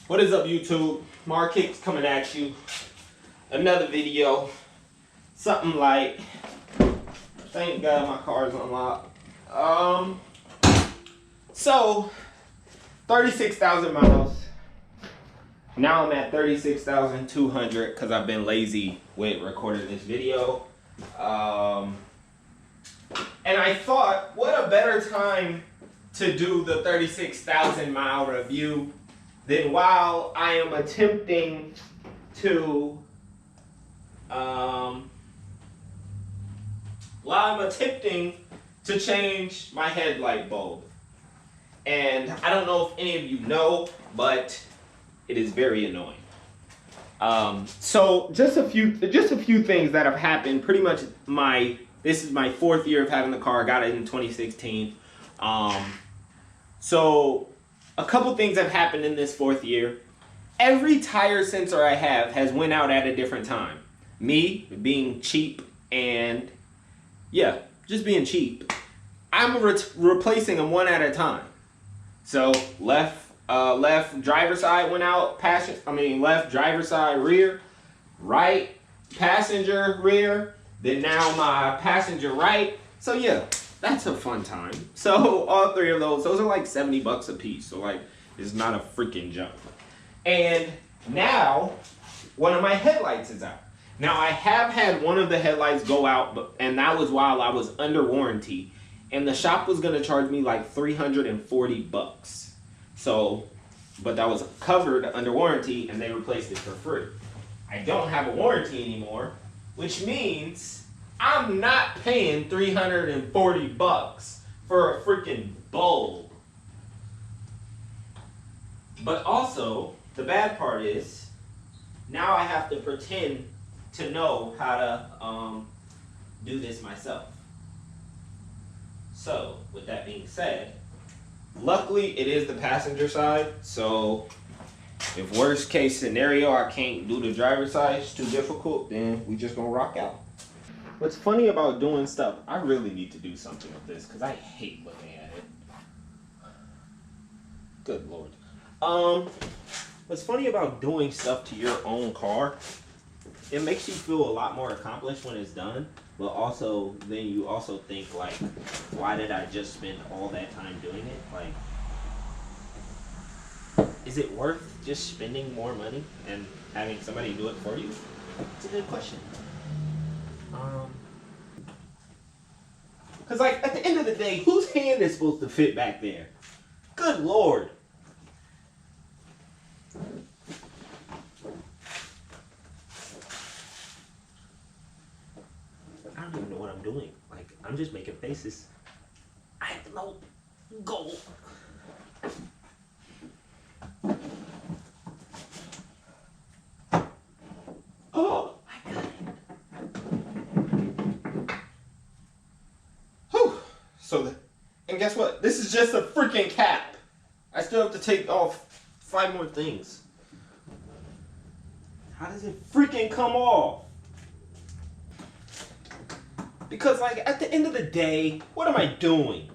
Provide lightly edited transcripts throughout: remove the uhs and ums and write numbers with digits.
What is up, YouTube? MarKicks coming at you. Another video. Something like, thank God my car's unlocked. So 36,000 miles. Now I'm at 36,200 because I've been lazy with recording this video. And I thought, what a better time to do the 36,000 mile review than while I am attempting to change my headlight bulb. And I don't know if any of you know, but it is very annoying. So just a few things that have happened. Pretty much this is my 4th year of having the car. I got it in 2016. So a couple things have happened in this 4th year. Every tire sensor I have has went out at a different time. Me being cheap and yeah, just being cheap. I'm replacing them one at a time. So left driver side went out, left driver side rear, right passenger rear, then now my passenger right. So yeah, that's a fun time. So all 3 of those are like 70 bucks a piece. So like, it's not a freaking jump. And now one of my headlights is out. Now I have had one of the headlights go out, and that was while I was under warranty. And the shop was gonna charge me like 340 bucks. So, but that was covered under warranty and they replaced it for free. I don't have a warranty anymore, which means I'm not paying 340 bucks for a freaking bulb. But also, the bad part is, now I have to pretend to know how to do this myself. So, with that being said, luckily it is the passenger side, so if worst case scenario I can't do the driver's side, it's too difficult, then we just gonna rock out. What's funny about doing stuff, I really need to do something with this because I hate looking at it. Good Lord. What's funny about doing stuff to your own car, it makes you feel a lot more accomplished when it's done, but also then you also think like, why did I just spend all that time doing it? Like, is it worth just spending more money and having somebody do it for you? It's a good question. Because like, at the end of the day, whose hand is supposed to fit back there? Good Lord. I don't even know what I'm doing. Like, I'm just making faces. I have no goal. Oh, I got it. Whew. And guess what? This is just a freaking cap. I still have to take off 5 more things. How does it freaking come off? Because like, at the end of the day, what am I doing?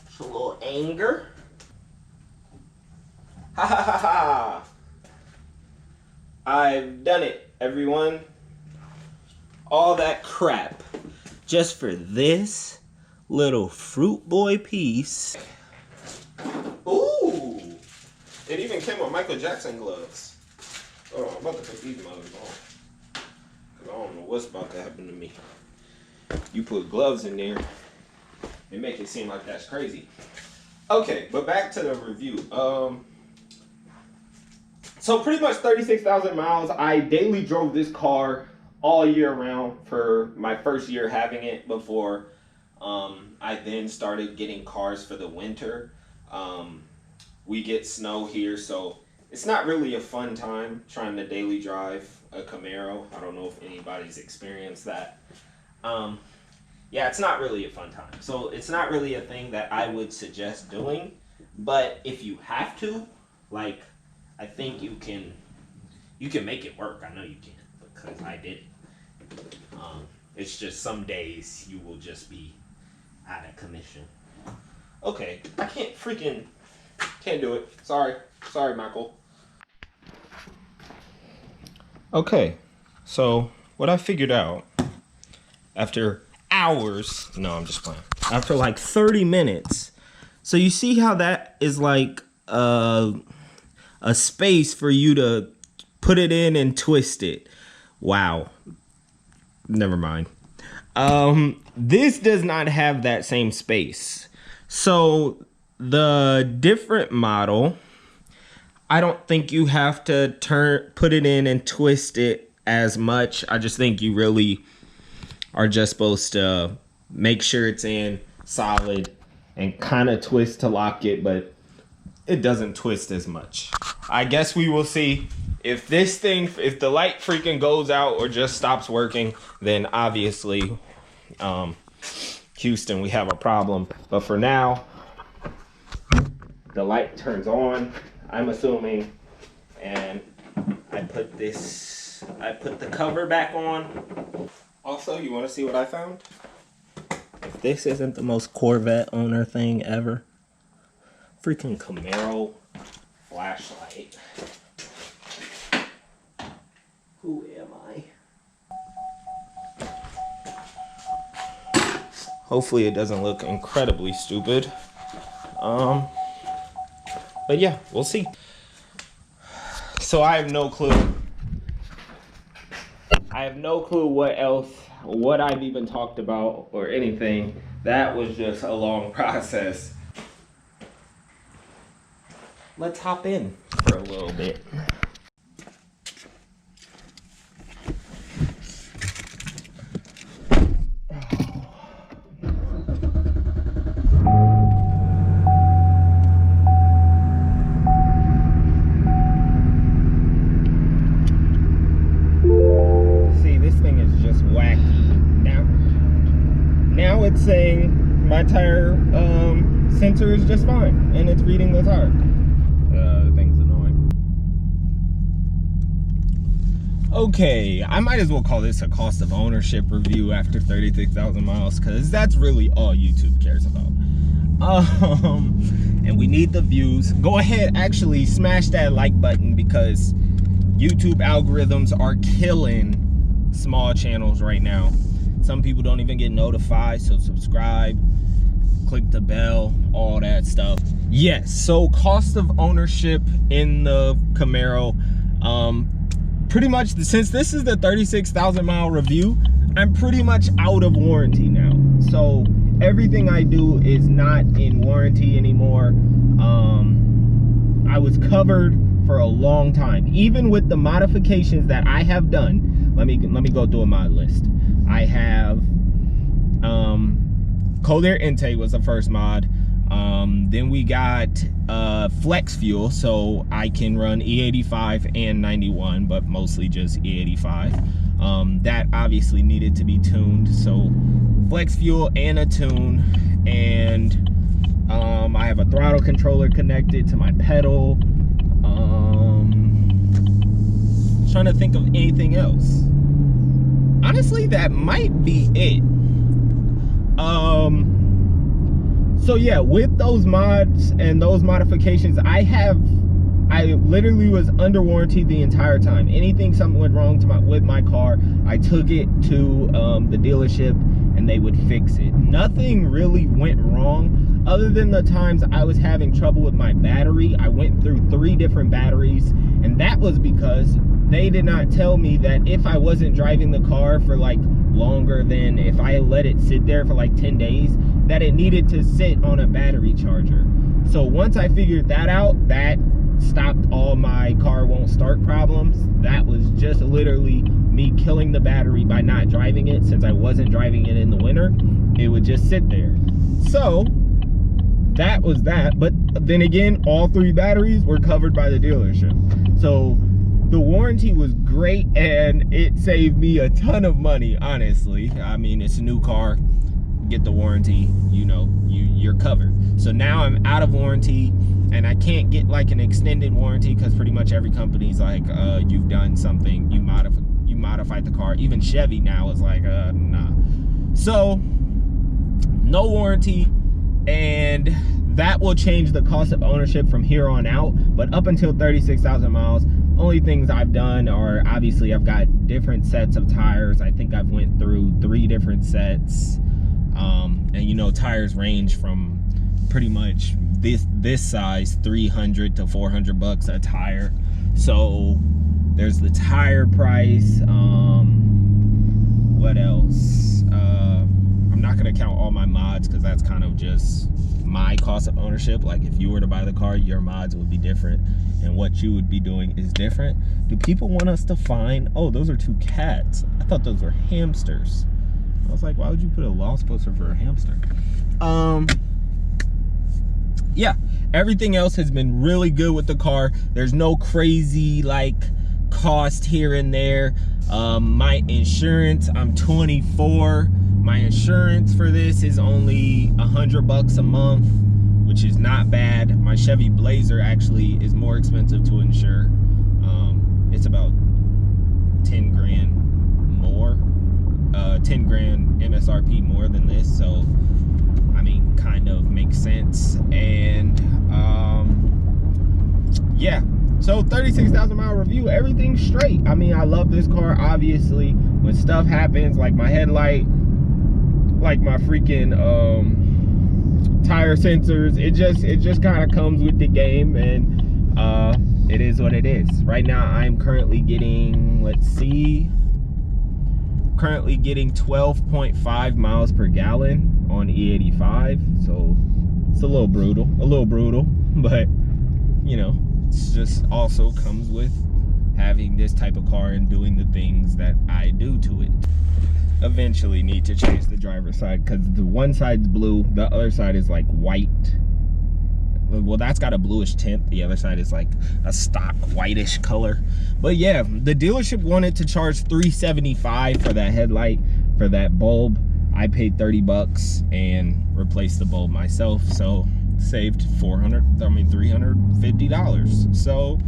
Just a little anger. Ha ha ha ha. I've done it, everyone. All that crap just for this little fruit boy piece. Ooh! It even came with Michael Jackson gloves. Oh, I'm about to put these mothers on. I don't know what's about to happen to me. You put gloves in there and make it seem like that's crazy. Okay, but back to the review. So pretty much 36,000 miles. I daily drove this car all year round for my first year having it before I then started getting cars for the winter. We get snow here, so it's not really a fun time trying to daily drive a Camaro. I don't know if anybody's experienced that. Yeah, it's not really a fun time. So it's not really a thing that I would suggest doing. But if you have to, like, I think you can make it work. I know you can because I did it. It's just some days you will just be out of commission. Okay, I can't freaking Can't do it. Sorry, Michael. Okay, so what I figured out after hours, no, I'm just playing. After like 30 minutes. So you see how that is like a space for you to put it in and twist it. Wow. Never mind. This does not have that same space. So the different model, I don't think you have to put it in and twist it as much. I just think you really are just supposed to make sure it's in solid and kind of twist to lock it, but it doesn't twist as much. I guess we will see if this thing, if the light freaking goes out or just stops working, then obviously, Houston, we have a problem. But for now, the light turns on, I'm assuming, and I put the cover back on. Also, you want to see what I found? If this isn't the most Corvette owner thing ever, freaking Camaro flashlight. Who am I? Hopefully it doesn't look incredibly stupid. But yeah, we'll see. So I have no clue. I have no clue what I've even talked about or anything. That was just a long process. Let's hop in for a little bit. Now it's saying my tire sensor is just fine, and it's reading the tire. The thing's annoying. Okay, I might as well call this a cost of ownership review after 36,000 miles, because that's really all YouTube cares about. And we need the views. Go ahead, actually smash that like button, because YouTube algorithms are killing small channels right now. Some people don't even get notified, so subscribe, click the bell, all that stuff. Yes, so cost of ownership in the Camaro. Pretty much, since this is the 36,000 mile review, I'm pretty much out of warranty now. So everything I do is not in warranty anymore. I was covered for a long time. Even with the modifications that I have done, let me go through my list. I have cold air intake was the first mod. Then we got flex fuel, so I can run E85 and 91, but mostly just E85. That obviously needed to be tuned, so flex fuel and a tune. And I have a throttle controller connected to my pedal. Trying to think of anything else. Honestly, that might be it. So yeah, with those mods and those modifications, I literally was under warranty the entire time. Something went wrong with my car, I took it to the dealership and they would fix it. Nothing really went wrong other than the times I was having trouble with my battery. I went through 3 different batteries, and that was because they did not tell me that if I wasn't driving the car for like longer than if I let it sit there for like 10 days, that it needed to sit on a battery charger. So once I figured that out, that stopped all my car won't start problems. That was just literally me killing the battery by not driving it. Since I wasn't driving it in the winter, it would just sit there. So that was that. But then again, all 3 batteries were covered by the dealership. So the warranty was great, and it saved me a ton of money, honestly. I mean, it's a new car, get the warranty, you know, you're covered. So now I'm out of warranty, and I can't get like an extended warranty because pretty much every company's like, you've done something, you modified the car. Even Chevy now is like, nah. So no warranty, and that will change the cost of ownership from here on out, but up until 36,000 miles, only things I've done are, obviously I've got different sets of tires. I think I've went through 3 different sets, and you know, tires range from pretty much this size, 300 to 400 bucks a tire. So there's the tire price. What else? I'm not gonna count all my mods, because that's kind of just my cost of ownership. Like, if you were to buy the car, your mods would be different, and what you would be doing is different. Do people want us to find, oh, those are 2 cats. I thought those were hamsters. I was like, why would you put a lost poster for a hamster? Yeah, everything else has been really good with the car. There's no crazy like cost here and there. My insurance, I'm 24. My insurance for this is only 100 bucks a month, which is not bad. My Chevy Blazer actually is more expensive to insure. It's about 10 grand more, 10 grand MSRP more than this. So, I mean, kind of makes sense. And yeah, so 36,000 mile review, everything's straight. I mean, I love this car. Obviously, when stuff happens, like my headlight, like my freaking tire sensors, it just kind of comes with the game, and it is what it is. Right now I'm currently getting, let's see, currently getting 12.5 miles per gallon on E85. So it's a little brutal, but you know, it's just also comes with having this type of car and doing the things that I do to it. Eventually need to change the driver's side, because the one side's blue, the other side is like white. Well, that's got a bluish tint. The other side is like a stock whitish color. But yeah, the dealership wanted to charge $375 for that headlight, for that bulb. I paid 30 bucks and replaced the bulb myself, so saved $350. So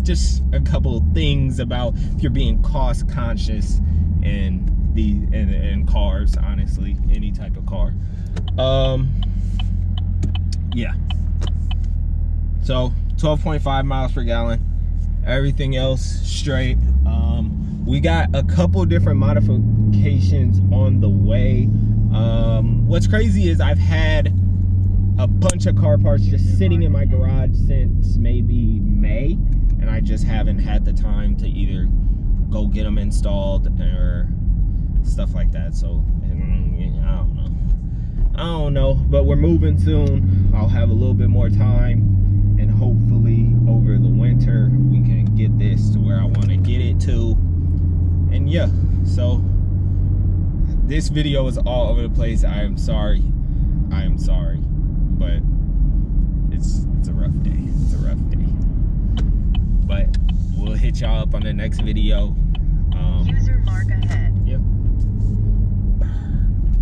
just a couple things about if you're being cost conscious in cars, honestly, any type of car. Yeah, so 12.5 miles per gallon, everything else straight. We got a couple different modifications on the way. What's crazy is I've had a bunch of car parts just sitting in my garage since maybe May, and I just haven't had the time to either go get them installed or stuff like that. So I don't know, but we're moving soon. I'll have a little bit more time, and hopefully over the winter we can get this to where I want to get it to. And yeah, so this video is all over the place. I am sorry, but it's a rough day. But we'll hit y'all up on the next video.